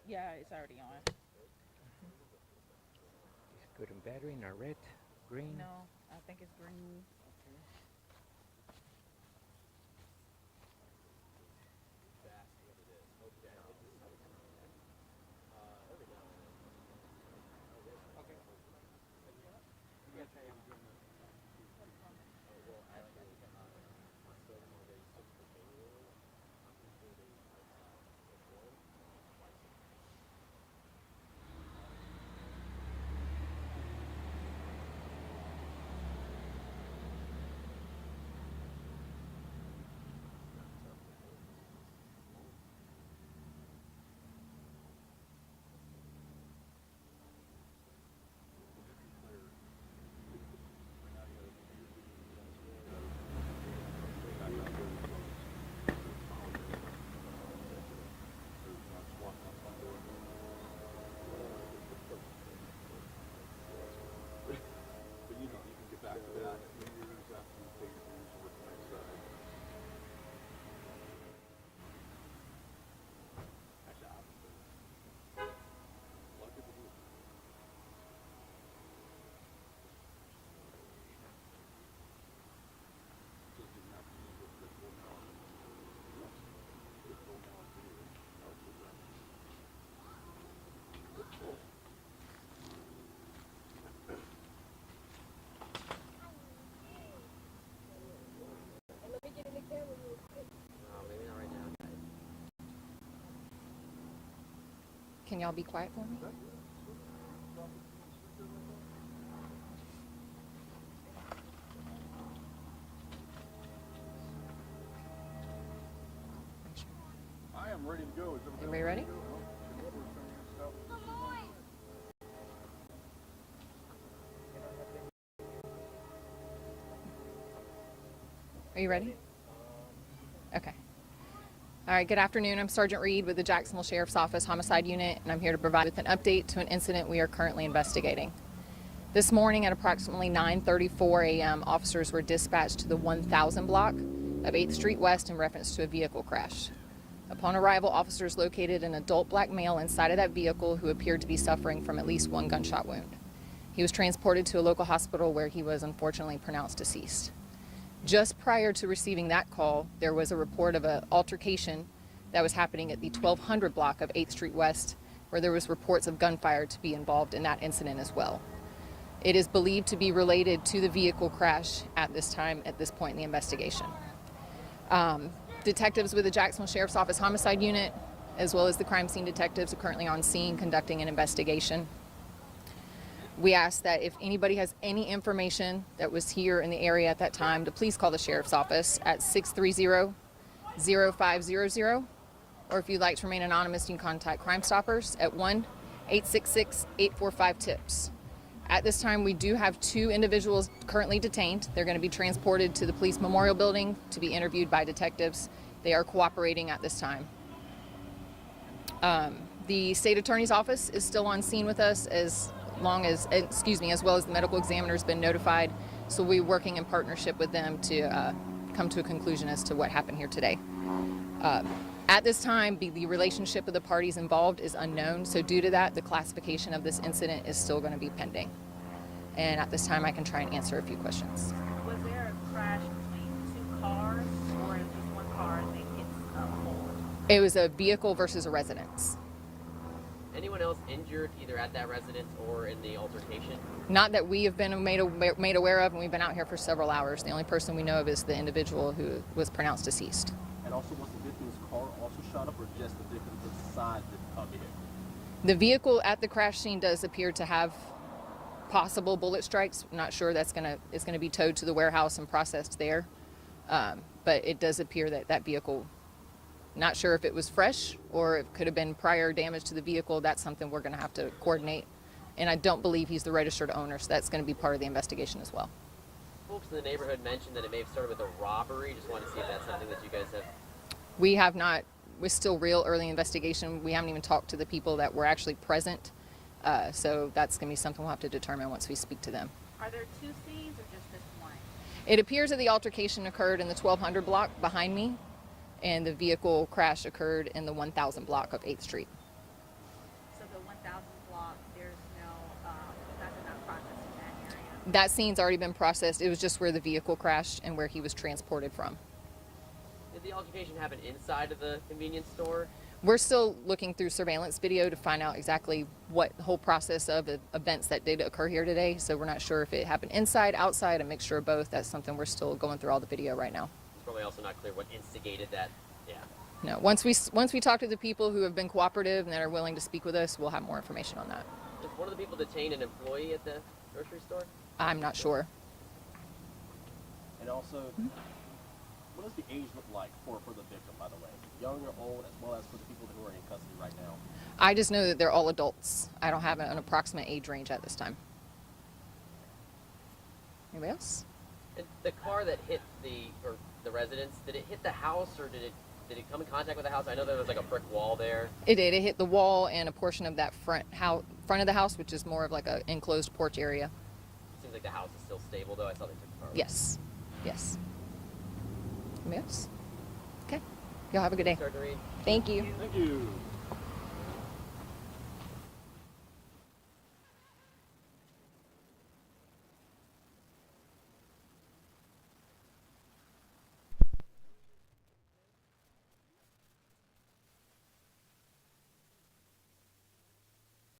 Yeah, it's already on. It's good and battery, not red, green. No, I think it's green. Can y'all be quiet for me? I am ready to go. Everybody ready? Are you ready? Okay. All right, good afternoon. I'm Sergeant Reed with the Jacksonville Sheriff's Office Homicide Unit, and I'm here to provide with an update to an incident we are currently investigating. This morning at approximately 9:34 a.m., officers were dispatched to the 1000 block of 8th Street West in reference to a vehicle crash. Upon arrival, officers located an adult black male inside of that vehicle who appeared to be suffering from at least one gunshot wound. He was transported to a local hospital where he was unfortunately pronounced deceased. Just prior to receiving that call, there was a report of an altercation that was happening at the 1200 block of 8th Street West, where there was reports of gunfire to be involved in that incident as well. It is believed to be related to the vehicle crash at this point in the investigation. Detectives with the Jacksonville Sheriff's Office Homicide Unit, as well as the crime scene detectives, are currently on scene conducting an investigation. We ask that if anybody has any information that was here in the area at that time, to please call the Sheriff's Office at 630-0500, or if you'd like to remain anonymous, you can contact Crime Stoppers at 1-866-845-TIPS. At this time, we do have 2 individuals currently detained. They're going to be transported to the police memorial building to be interviewed by detectives. They are cooperating at this time. The state attorney's office is still on scene with us as well as the medical examiner has been notified. So we're working in partnership with them to come to a conclusion as to what happened here today. At this time, the relationship of the parties involved is unknown, so due to that, the classification of this incident is still going to be pending. And at this time, I can try and answer a few questions. Was there a crash between 2 cars, or is just one car and they hit a pole? It was a vehicle versus a residence. Anyone else injured either at that residence or in the altercation? Not that we have been made aware of, and we've been out here for several hours. The only person we know of is the individual who was pronounced deceased. And also, was the victim's car also shot up, or just the victim inside the vehicle? The vehicle at the crash scene does appear to have possible bullet strikes. I'm not sure it's going to be towed to the warehouse and processed there, but it does appear that that vehicle. Not sure if it was fresh or it could have been prior damage to the vehicle. That's something we're going to have to coordinate. And I don't believe he's the registered owner, so that's going to be part of the investigation as well. Folks in the neighborhood mentioned that it may have started with a robbery. Just wanted to see if that's something that you guys have. We have not. We're still real early investigation. We haven't even talked to the people that were actually present. So that's going to be something we'll have to determine once we speak to them. Are there 2 scenes or just this one? It appears that the altercation occurred in the 1200 block behind me, and the vehicle crash occurred in the 1000 block of 8th Street. That scene's already been processed. It was just where the vehicle crashed and where he was transported from. Did the altercation happen inside of the convenience store? We're still looking through surveillance video to find out exactly what the whole process of events that did occur here today. So we're not sure if it happened inside, outside, a mixture of both. That's something we're still going through all the video right now. It's probably also not clear what instigated that. Yeah. No, once we talk to the people who have been cooperative and that are willing to speak with us, we'll have more information on that. Did one of the people detain an employee at the grocery store? I'm not sure. And also, what does the age look like for the victim, by the way? Young or old, as well as for the people who are in custody right now? I just know that they're all adults. I don't have an approximate age range at this time. Anybody else? And the car that hit the residence, did it hit the house or did it come in contact with the house? I know there was like a brick wall there. It did. It hit the wall and a portion of that front of the house, which is more of like an enclosed porch area. Seems like the house is still stable though. I saw they took the car. Yes. Yes. Anybody else? Okay. Y'all have a good day. Sergeant Reed. Thank you. Thank you.